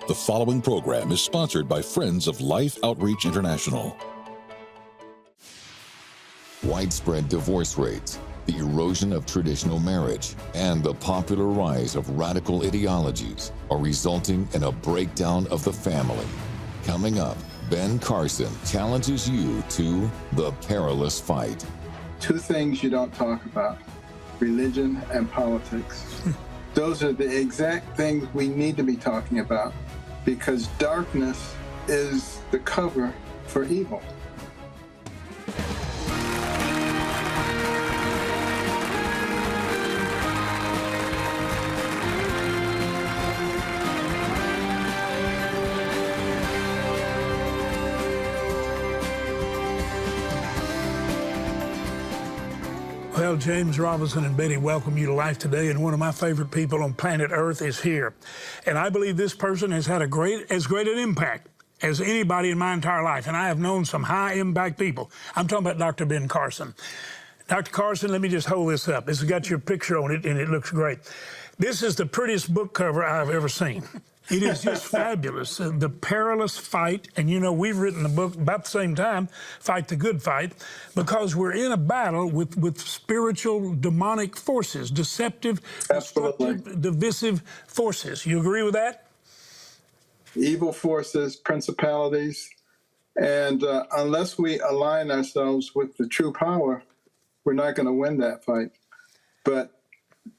The following program is sponsored by Friends of Life Outreach International. Widespread divorce rates, the erosion of traditional marriage, and the popular rise of radical ideologies are resulting in a breakdown of the family. Coming up, Ben Carson challenges you to the perilous fight. Two things you don't talk about: religion and politics. Those are the exact things we need to be talking about, because darkness is the cover for evil. Well, James Robinson and Betty welcome you to Life Today, and one of my favorite people on planet Earth is here. And I believe this person has had as great an impact as anybody in my entire life, and I have known some high-impact people. I'm talking about Dr. Ben Carson. Dr. Carson, let me just hold this up. This has got your picture on it, and it looks great. This is the prettiest book cover I've ever seen. It is just fabulous. The Perilous Fight, and you know, we've written the book about the same time, Fight the Good Fight, because we're in a battle with spiritual demonic forces, deceptive, destructive, divisive forces. You agree with that? Evil forces, principalities, and unless we align ourselves with the true power, we're not going to win that fight. But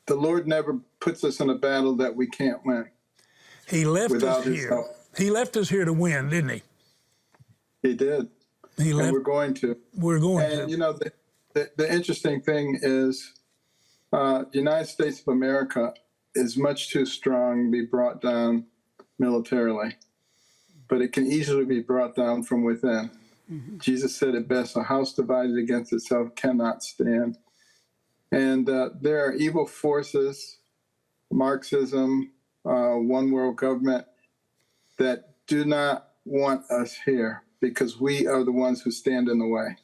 the Lord never puts us in a battle that we can't win. He left us here. He left us here to win, didn't he? He did. And we're going to. We're going to. And you know, the interesting thing is, the United States of America is much too strong to be brought down militarily, but it can easily be brought down from within. Mm-hmm. Jesus said it best: a house divided against itself cannot stand. And there are evil forces, Marxism, one world government, that do not want us here because we are the ones who stand in the way.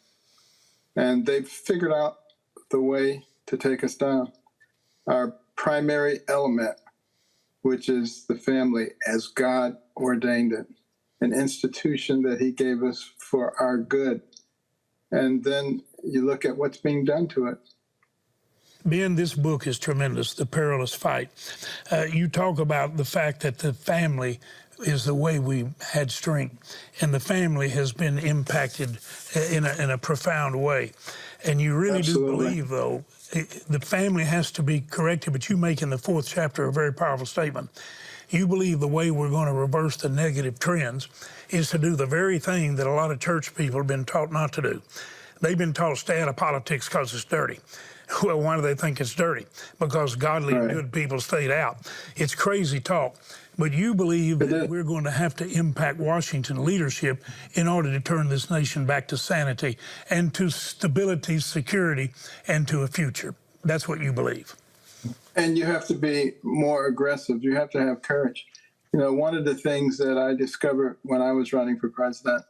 And they've figured out the way to take us down. Our primary element, which is the family as God ordained it, an institution that he gave us for our good. And then you look at what's being done to it. Ben, this book is tremendous, The Perilous Fight. You talk about the fact that the family is the way we had strength, and the family has been impacted in a profound way. And you really Absolutely. do believe, though, the family has to be corrected, but you make in the 4th chapter a very powerful statement. You believe the way we're going to reverse the negative trends is to do the very thing that a lot of church people have been taught not to do. They've been taught stay out of politics because it's dirty. Well, why do they think it's dirty? Because godly and good people stayed out. It's crazy talk. But you believe that we're going to have to impact Washington leadership in order to turn this nation back to sanity and to stability, security, and to a future. That's what you believe. And you have to be more aggressive. You have to have courage. You know, one of the things that I discovered when I was running for president,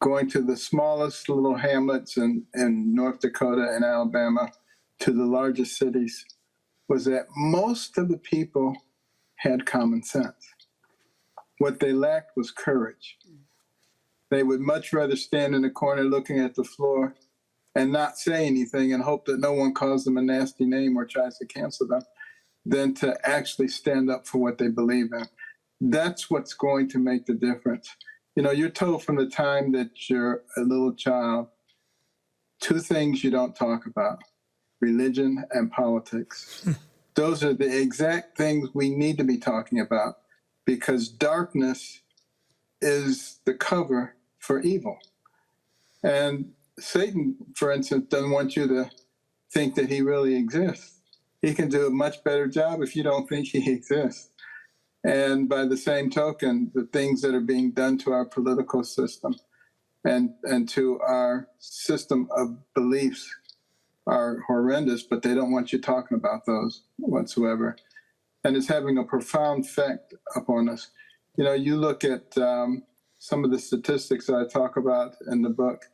going to the smallest little hamlets in North Dakota and Alabama to the largest cities, was that most of the people had common sense. What they lacked was courage. They would much rather stand in the corner looking at the floor and not say anything and hope that no one calls them a nasty name or tries to cancel them, than to actually stand up for what they believe in. That's what's going to make the difference. You know, you're told from the time that you're a little child, two things you don't talk about: religion and politics. Those are the exact things we need to be talking about, because darkness is the cover for evil. And Satan, for instance, doesn't want you to think that he really exists. He can do a much better job if you don't think he exists. And by the same token, the things that are being done to our political system and to our system of beliefs are horrendous, but they don't want you talking about those whatsoever. And it's having a profound effect upon us. You know, you look at some of the statistics that I talk about in the book.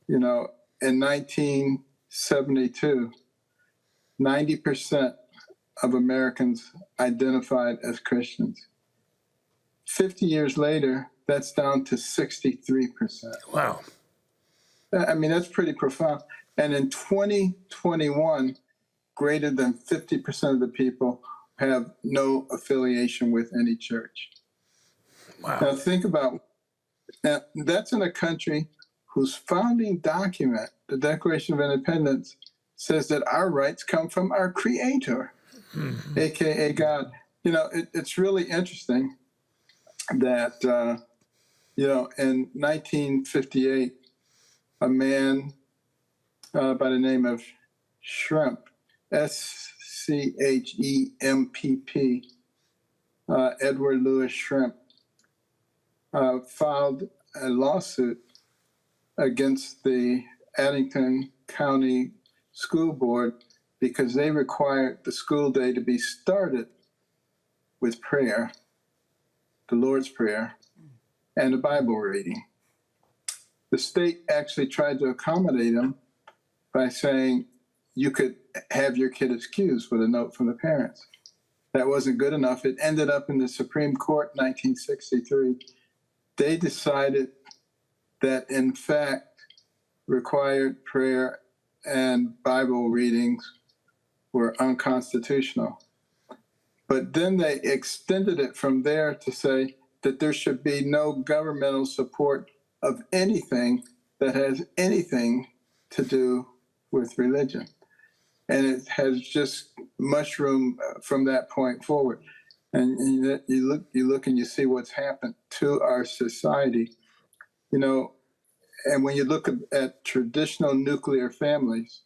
You know, in 1972, 90% of Americans identified as Christians. 50 years later, that's down to 63%. Wow. I mean, that's pretty profound. And in 2021, greater than 50% of the people have no affiliation with any church. Wow. Now think about that. That's in a country whose founding document, the Declaration of Independence, says that our rights come from our Creator, aka God. You know, it's really interesting that you know, in 1958, a man by the name of Schrempp, Schempp, Edward Louis Schrempp, filed a lawsuit against the Addington County School Board because they required the school day to be started with prayer, the Lord's Prayer, and a Bible reading. The state actually tried to accommodate him by saying you could have your kid excused with a note from the parents. That wasn't good enough. It ended up in the Supreme Court in 1963. They decided that, in fact, required prayer and Bible readings were unconstitutional. But then they extended it from there to say that there should be no governmental support of anything that has anything to do with religion. And it has just mushroomed from that point forward. And you look and you see what's happened to our society. You know, and when you look at traditional nuclear families,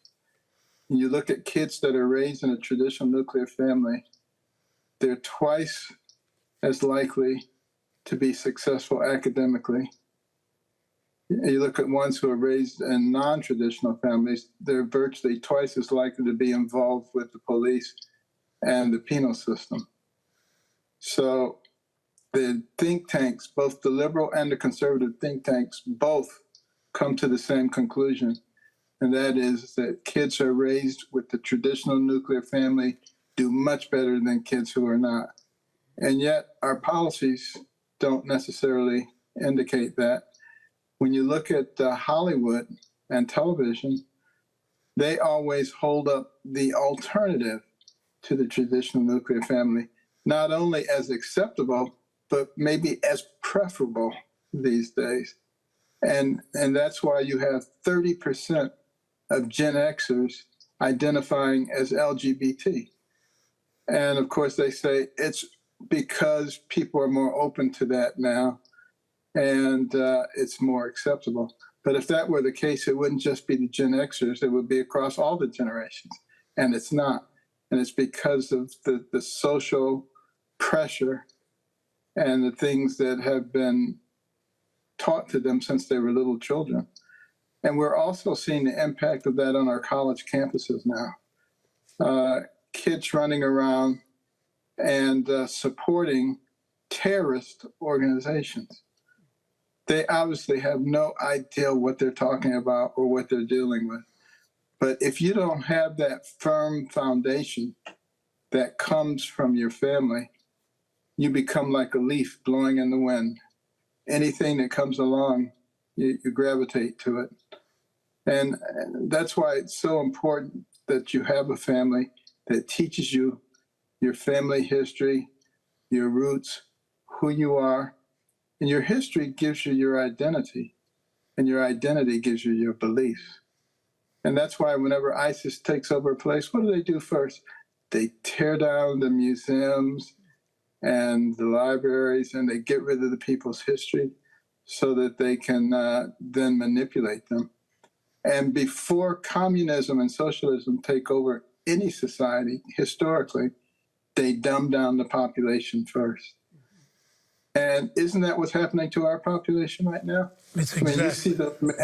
and you look at kids that are raised in a traditional nuclear family, they're twice as likely to be successful academically. You look at ones who are raised in non-traditional families, they're virtually twice as likely to be involved with the police and the penal system. So the think tanks, both the liberal and the conservative think tanks, both come to the same conclusion, and that is that kids who are raised with the traditional nuclear family do much better than kids who are not. And yet our policies don't necessarily indicate that. When you look at Hollywood and television, they always hold up the alternative to the traditional nuclear family, not only as acceptable, but maybe as preferable these days. And that's why you have 30% of Gen Xers identifying as LGBT. And of course, they say it's because people are more open to that now, and it's more acceptable. But if that were the case, it wouldn't just be the Gen Xers, it would be across all the generations. And it's not. And it's because of the social pressure and the things that have been taught to them since they were little children. And we're also seeing the impact of that on our college campuses now. Kids running around and supporting terrorist organizations. They obviously have no idea what they're talking about or what they're dealing with. But if you don't have that firm foundation that comes from your family, you become like a leaf blowing in the wind. Anything that comes along, you gravitate to it. And that's why it's so important that you have a family that teaches you your family history, your roots, who you are. And your history gives you your identity, and your identity gives you your beliefs. And that's why whenever ISIS takes over a place, what do they do first? They tear down the museums and the libraries, and they get rid of the people's history so that they can then manipulate them. And before communism and socialism take over any society, historically, they dumb down the population first. And isn't that what's happening to our population right now? It's exactly. I mean,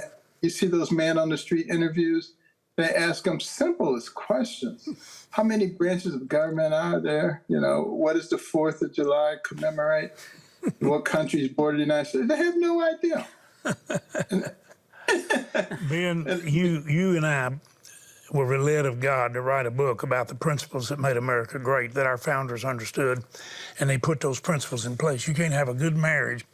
you see those man on the street interviews, they ask them simplest questions. How many branches of government are there? You know, what does the 4th of July commemorate? What countries border the United States? They have no idea. Ben, you and I, were led of God to write a book about the principles that made America great, that our founders understood, and they put those principles in place. You can't have a good marriage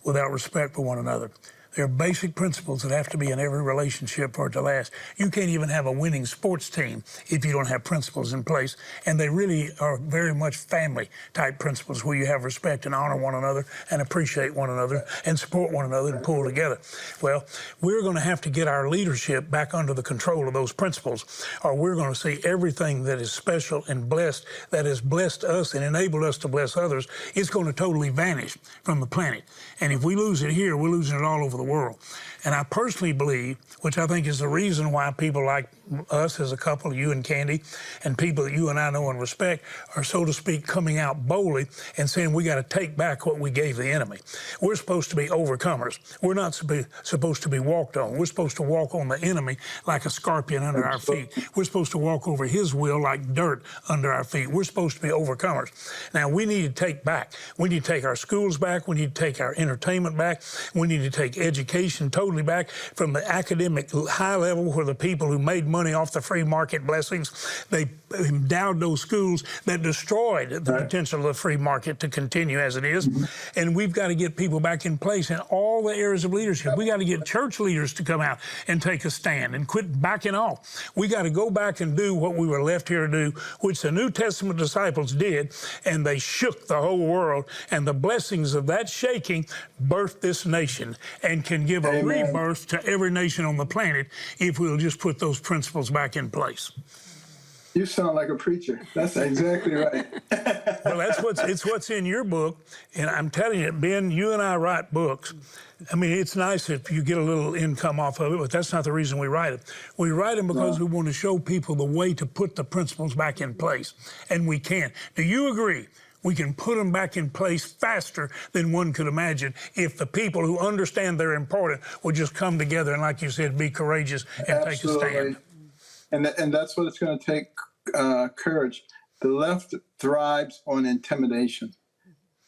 without respect for one another. There are basic principles that have to be in every relationship for it to last. You can't even have a winning sports team if you don't have principles in place. And they really are very much family-type principles where you have respect and honor one another and appreciate one another and support one another and pull together. Well, we're going to have to get our leadership back under the control of those principles, or we're going to see everything that is special and blessed, that has blessed us and enabled us to bless others, it's going to totally vanish from the planet. And if we lose it here, we're losing it all over the world. And I personally believe, which I think is the reason why people like us as a couple, you and Candy, and people that you and I know and respect, are, so to speak, coming out boldly and saying we got to take back what we gave the enemy. We're supposed to be overcomers. We're not supposed to be walked on. We're supposed to walk on the enemy like a scorpion under our feet. We're supposed to walk over his will like dirt under our feet. We're supposed to be overcomers. Now, we need to take back. We need to take our schools back. We need to take our entertainment back. We need to take education totally back from the academic high level where the people who made money off the free market blessings, they endowed those schools that destroyed the potential of the free market to continue as it is. And we've got to get people back in place in all the areas of leadership. We got to get church leaders to come out and take a stand and quit backing off. We got to go back and do what we were left here to do, which the New Testament disciples did, and they shook the whole world. And the blessings of that shaking birthed this nation and can give a rebirth to every nation on the planet if we'll just put those principles back in place. You sound like a preacher. That's exactly right. Well, it's what's in your book, and I'm telling you, Ben, you and I write books. I mean, it's nice if you get a little income off of it, but that's not the reason we write it. We write them because we want to show people the way to put the principles back in place, and we can. Do you agree? We can put them back in place faster than one could imagine if the people who understand they're important would just come together and, like you said, be courageous and take a stand. And that's what it's going to take, courage. The left thrives on intimidation.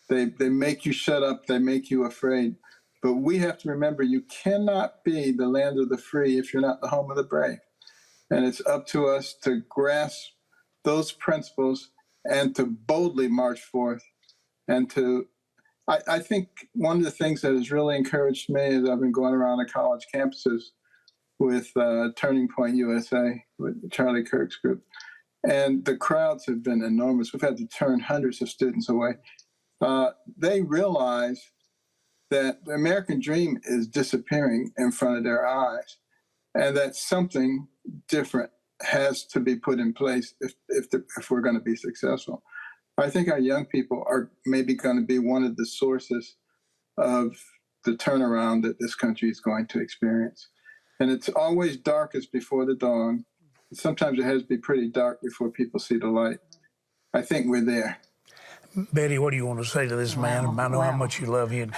They make you shut up. They make you afraid. But we have to remember, you cannot be the land of the free if you're not the home of the brave. And it's up to us to grasp those principles and to boldly march forth. And I think one of the things that has really encouraged me is I've been going around the college campuses with Turning Point USA, with Charlie Kirk's group. And the crowds have been enormous. We've had to turn hundreds of students away. They realize that the American dream is disappearing in front of their eyes, and that something different has to be put in place if we're going to be successful. I think our young people are maybe going to be one of the sources of the turnaround that this country is going to experience. And it's always darkest before the dawn. Sometimes it has to be pretty dark before people see the light. I think we're there. Betty, what do you want to say to this man? I know how much you love him.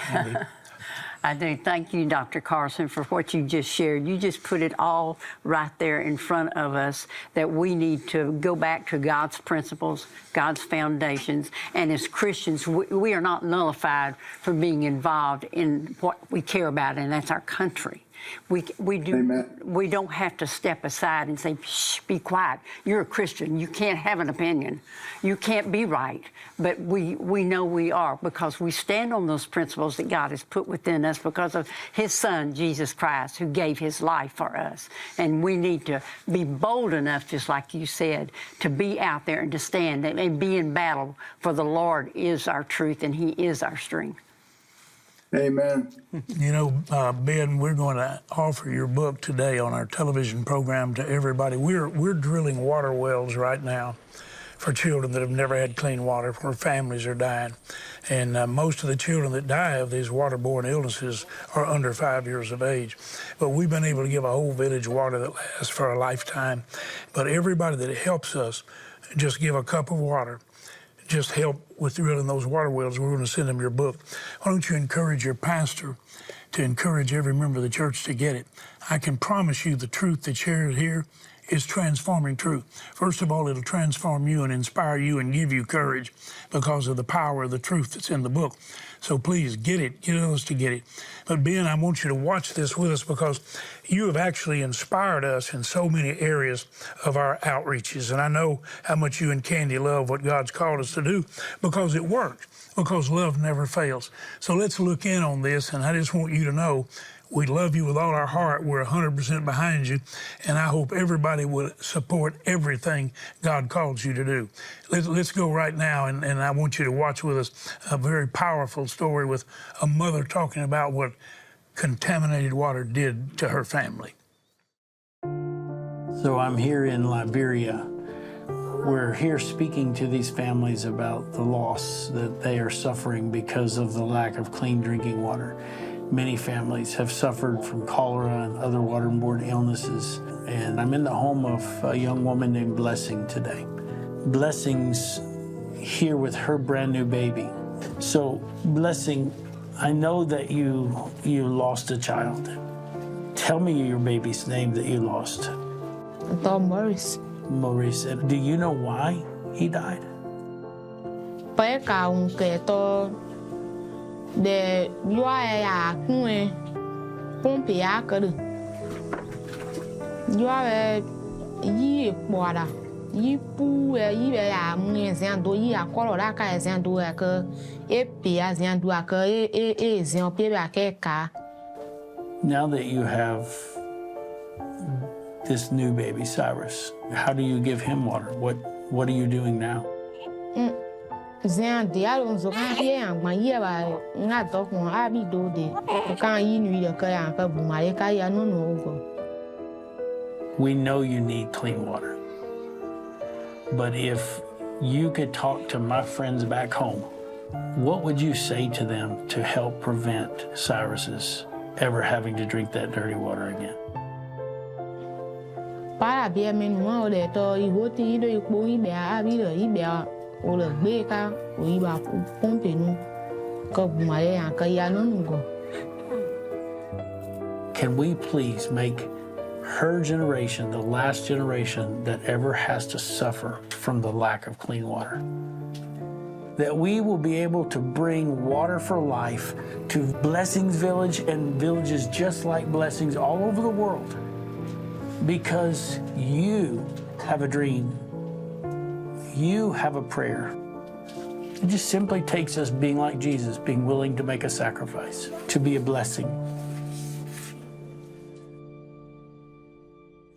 I do. Thank you, Dr. Carson, for what you just shared. You just put it all right there in front of us, that we need to go back to God's principles, God's foundations. And as Christians, we are not nullified for being involved in what we care about, and that's our country. We don't have to step aside and say, shh, be quiet. You're a Christian. You can't have an opinion. You can't be right. But we know we are, because we stand on those principles that God has put within us because of his son, Jesus Christ, who gave his life for us. And we need to be bold enough, just like you said, to be out there and to stand and be in battle, for the Lord is our truth and he is our strength. Amen. You know, Ben, we're going to offer your book today on our television program to everybody. We're drilling water wells right now for children that have never had clean water, where families are dying. And most of the children that die of these waterborne illnesses are under 5 years of age. But we've been able to give a whole village water that lasts for a lifetime. But everybody that helps us just give a cup of water, just help with drilling those water wells, we're going to send them your book. Why don't you encourage your pastor to encourage every member of the church to get it? I can promise you the truth that's shared here is transforming truth. First of all, it'll transform you and inspire you and give you courage because of the power of the truth that's in the book. So please get it, get others to get it. But Ben, I want you to watch this with us because you have actually inspired us in so many areas of our outreaches. And I know how much you and Candy love what God's called us to do because it works, because love never fails. So let's look in on this, and I just want you to know we love you with all our heart. We're 100% behind you, and I hope everybody will support everything God calls you to do. Let's go right now, and I want you to watch with us a very powerful story with a mother talking about what contaminated water did to her family. So I'm here in Liberia. We're here speaking to these families about the loss that they are suffering because of the lack of clean drinking water. Many families have suffered from cholera and other waterborne illnesses. And I'm in the home of a young woman named Blessing today. Blessing's here with her brand new baby. So, Blessing, I know that you lost a child. Tell me your baby's name that you lost. Maurice. Maurice. And do you know why he died? De yoa ya kue pompe ya kere yoa yi ekpoada yi pu yi be ya mwen do yi akolo la ka zan do ya ke e pe ya zan do ka e zan pe ba ke ka. Now that you have this new baby Cyrus, how do you give him water? What are you doing now? Zan de alon zo kan ye an gban ye ba nga do kun abi do de kan yi nu de ka ya ka bu ma le ka ya no go. We know you need clean water. But if you could talk to my friends back home, what would you say to them to help prevent Cyrus's ever having to drink that dirty water again? Para be men mo le to I hoti do ipo I be abi do I be o le gbe ka o I ba pompe nu ko bu ma le an ka ya no go. Can we please make her generation the last generation that ever has to suffer from the lack of clean water? That we will be able to bring water for life to Blessings Village and villages just like Blessings all over the world, because you have a dream, you have a prayer. It just simply takes us being like Jesus, being willing to make a sacrifice, to be a blessing.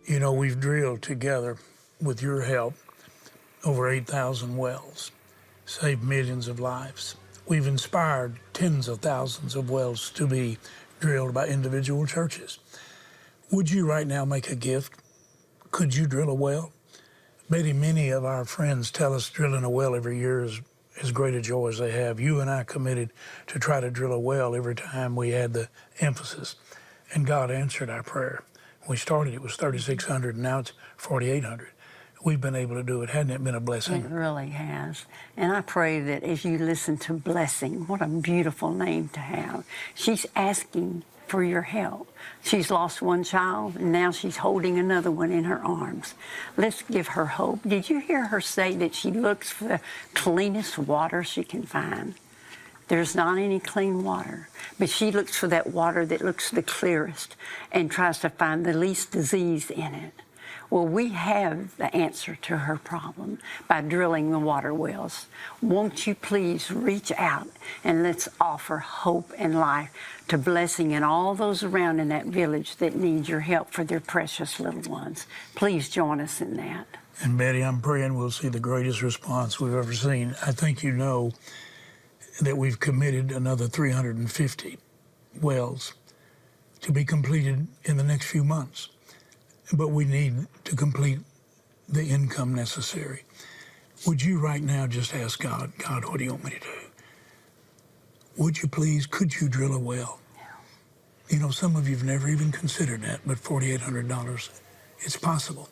You know, we've drilled together with your help over 8,000 wells, saved millions of lives. We've inspired tens of thousands of wells to be drilled by individual churches. Would you right now make a gift? Could you drill a well? Betty, many of our friends tell us drilling a well every year is as great a joy as they have. You and I committed to try to drill a well every time we had the emphasis, and God answered our prayer. When we started, it was 3,600, and now it's 4,800. We've been able to do it. Hasn't it been a blessing? It really has. And I pray that as you listen to Blessing, what a beautiful name to have. She's asking for your help. She's lost one child, and now she's holding another one in her arms. Let's give her hope. Did you hear her say that she looks for the cleanest water she can find? There's not any clean water, but she looks for that water that looks the clearest and tries to find the least disease in it. Well, we have the answer to her problem by drilling the water wells. Won't you please reach out and let's offer hope and life to Blessing and all those around in that village that need your help for their precious little ones. Please join us in that. And Betty, I'm praying we'll see the greatest response we've ever seen. I think you know that we've committed another 350 wells to be completed in the next few months. But we need to complete the income necessary. Would you right now just ask God, God, what do you want me to do? Would you please, could you drill a well? Yeah. You know, some of you have never even considered that, but $4,800, it's possible.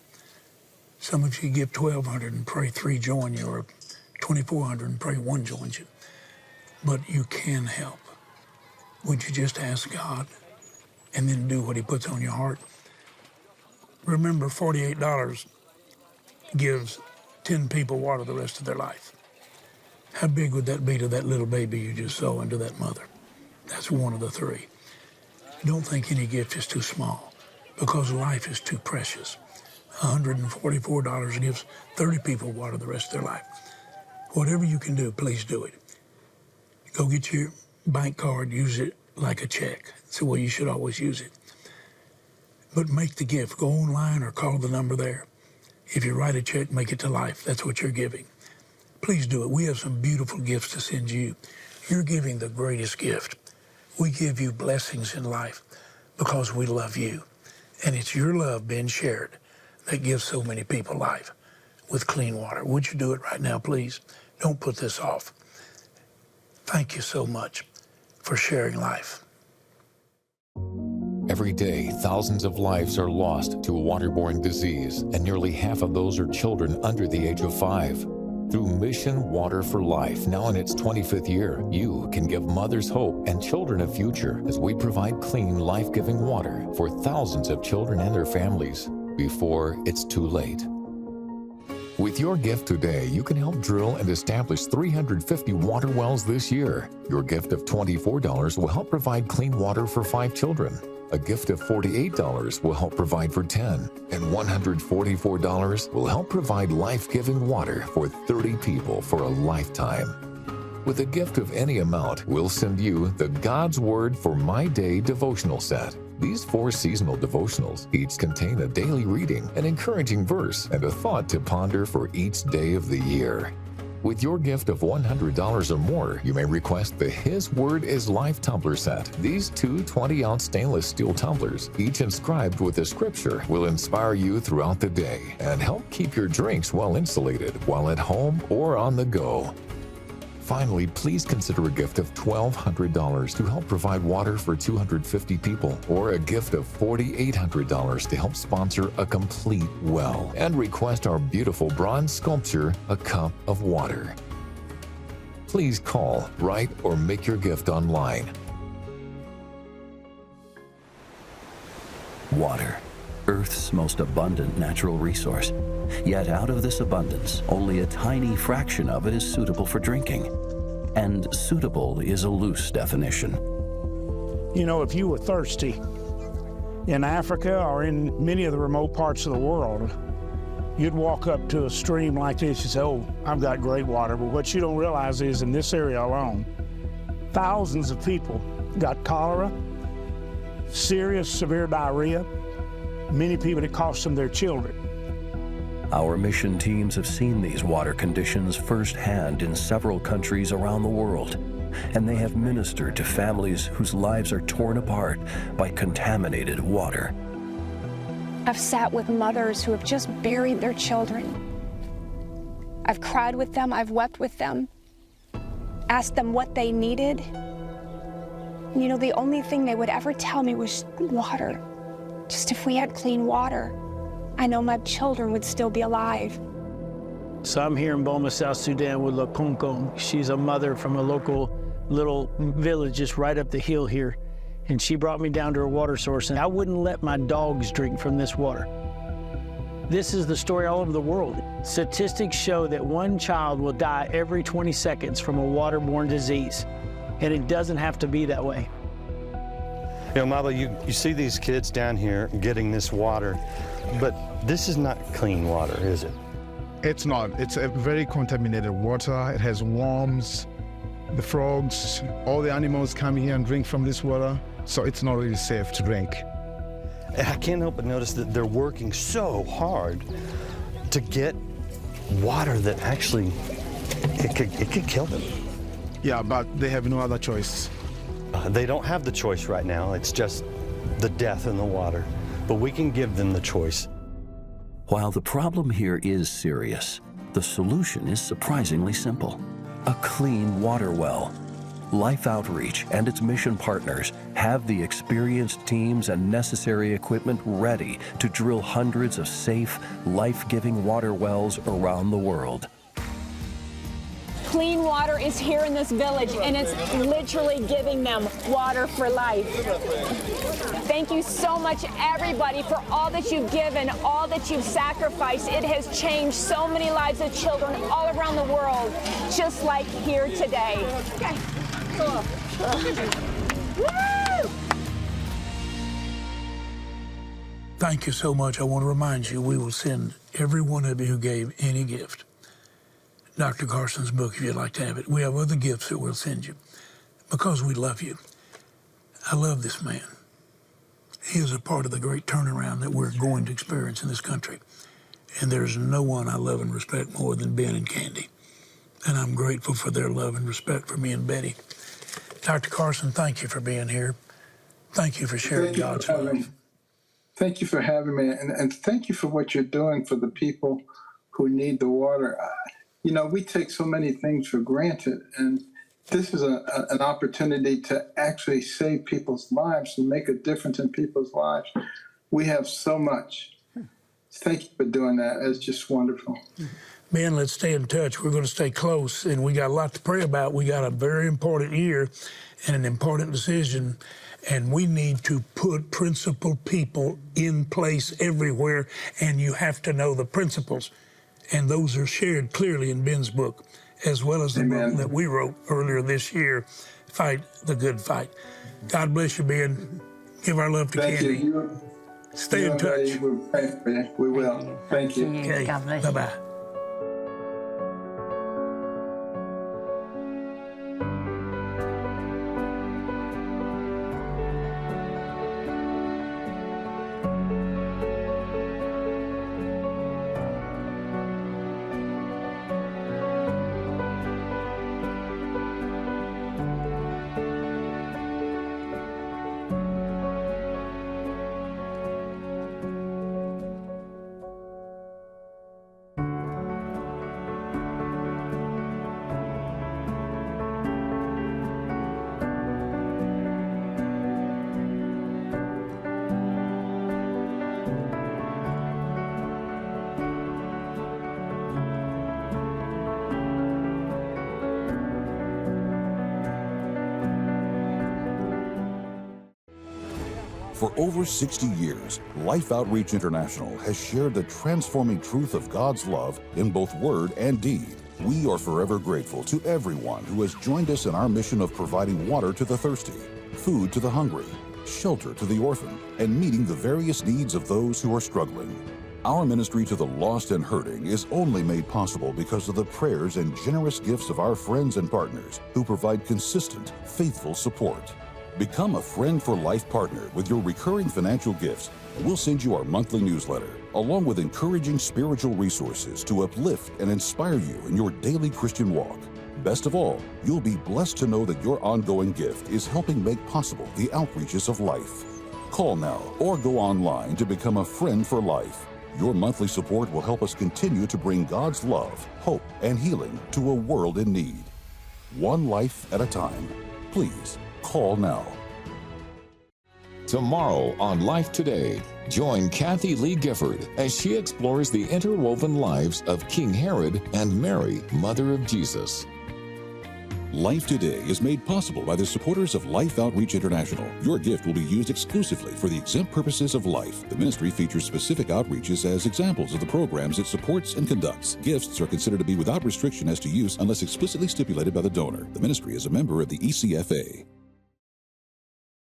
Some of you give $1,200 and pray 3 join you, or $2,400 and pray 1 joins you. But you can help. Would you just ask God and then do what he puts on your heart? Remember, $48 gives 10 people water the rest of their life. How big would that be to that little baby you just saw and to that mother? That's one of the three. Don't think any gift is too small, because life is too precious. $144 gives 30 people water the rest of their life. Whatever you can do, please do it. Go get your bank card, use it like a check. It's the way you should always use it. But make the gift. Go online or call the number there. If you write a check, make it to life. That's what you're giving. Please do it. We have some beautiful gifts to send you. You're giving the greatest gift. We give you blessings in life because we love you. And it's your love being shared that gives so many people life with clean water. Would you do it right now, please? Don't put this off. Thank you so much for sharing life. Every day, thousands of lives are lost to a waterborne disease, and nearly half of those are children under the age of 5. Through Mission Water for Life, now in its 25th year, you can give mothers hope and children a future as we provide clean, life-giving water for thousands of children and their families before it's too late. With your gift today, you can help drill and establish 350 water wells this year. Your gift of $24 will help provide clean water for 5 children. A gift of $48 will help provide for 10, and $144 will help provide life-giving water for 30 people for a lifetime. With a gift of any amount, we'll send you the God's Word for My Day devotional set. These 4 seasonal devotionals each contain a daily reading, an encouraging verse, and a thought to ponder for each day of the year. With your gift of $100 or more, you may request the His Word is Life tumbler set. These 2 20-ounce stainless steel tumblers, each inscribed with a scripture, will inspire you throughout the day and help keep your drinks well insulated while at home or on the go. Finally, please consider a gift of $1,200 to help provide water for 250 people, or a gift of $4,800 to help sponsor a complete well, and request our beautiful bronze sculpture, A Cup of Water. Please call, write, or make your gift online. Water, Earth's most abundant natural resource. Yet out of this abundance, only a tiny fraction of it is suitable for drinking. And suitable is a loose definition. You know, if you were thirsty in Africa or in many of the remote parts of the world, you'd walk up to a stream like this and say, oh, I've got great water. But what you don't realize is in this area alone, thousands of people got cholera, serious, severe diarrhea. Many people, it cost them their children. Our mission teams have seen these water conditions firsthand in several countries around the world, and they have ministered to families whose lives are torn apart by contaminated water. I've sat with mothers who have just buried their children. I've cried with them, I've wept with them, asked them what they needed. You know, the only thing they would ever tell me was water. Just if we had clean water, I know my children would still be alive. So I'm here in Boma, South Sudan with La Konkong. She's a mother from a local little village just right up the hill here. And she brought me down to her water source, and I wouldn't let my dogs drink from this water. This is the story all over the world. Statistics show that 1 child will die every 20 seconds from a waterborne disease. And it doesn't have to be that way. You know, Mama, you see these kids down here getting this water, but this is not clean water, is it? It's not. It's a very contaminated water. It has worms, the frogs, all the animals come here and drink from this water, so it's not really safe to drink. I can't help but notice that they're working so hard to get water that actually, it could kill them. Yeah, but they have no other choice. They don't have the choice right now. It's just the death in the water. But we can give them the choice. While the problem here is serious, the solution is surprisingly simple. A clean water well. Life Outreach and its mission partners have the experienced teams and necessary equipment ready to drill hundreds of safe, life-giving water wells around the world. Clean water is here in this village, and it's literally giving them water for life. Thank you so much, everybody, for all that you've given, all that you've sacrificed. It has changed so many lives of children all around the world, just like here today. Okay, cool. Woo! Thank you so much. I want to remind you, we will send every one of you who gave any gift Dr. Carson's book if you'd like to have it. We have other gifts that we'll send you because we love you. I love this man. He is a part of the great turnaround that we're going to experience in this country. And there's no one I love and respect more than Ben and Candy. And I'm grateful for their love and respect for me and Betty. Dr. Carson, thank you for being here. Thank you for sharing God's love. Thank you for having me, and thank you for what you're doing for the people who need the water. You know, we take so many things for granted, and this is an opportunity to actually save people's lives and make a difference in people's lives. We have so much. Thank you for doing that. It's just wonderful. Ben, let's stay in touch. We're going to stay close, and we got a lot to pray about. We got a very important year and an important decision, and we need to put principled people in place everywhere, and you have to know the principles. And those are shared clearly in Ben's book, as well as the book that we wrote earlier this year, Fight the Good Fight. God bless you, Ben. Give our love to Candy. You. Stay in touch. We will. Thank you. Okay. God bless you. Bye-bye. For over 60 years, Life Outreach International has shared the transforming truth of God's love in both word and deed. We are forever grateful to everyone who has joined us in our mission of providing water to the thirsty, food to the hungry, shelter to the orphan, and meeting the various needs of those who are struggling. Our ministry to the lost and hurting is only made possible because of the prayers and generous gifts of our friends and partners who provide consistent, faithful support. Become a Friend for Life partner with your recurring financial gifts, and we'll send you our monthly newsletter, along with encouraging spiritual resources to uplift and inspire you in your daily Christian walk. Best of all, you'll be blessed to know that your ongoing gift is helping make possible the outreaches of life. Call now or go online to become a Friend for Life. Your monthly support will help us continue to bring God's love, hope, and healing to a world in need. One life at a time. Please, call now. Tomorrow on Life Today, join Kathy Lee Gifford as she explores the interwoven lives of King Herod and Mary, Mother of Jesus. Life Today is made possible by the supporters of Life Outreach International. Your gift will be used exclusively for the exempt purposes of life. The ministry features specific outreaches as examples of the programs it supports and conducts. Gifts are considered to be without restriction as to use unless explicitly stipulated by the donor. The ministry is a member of the ECFA.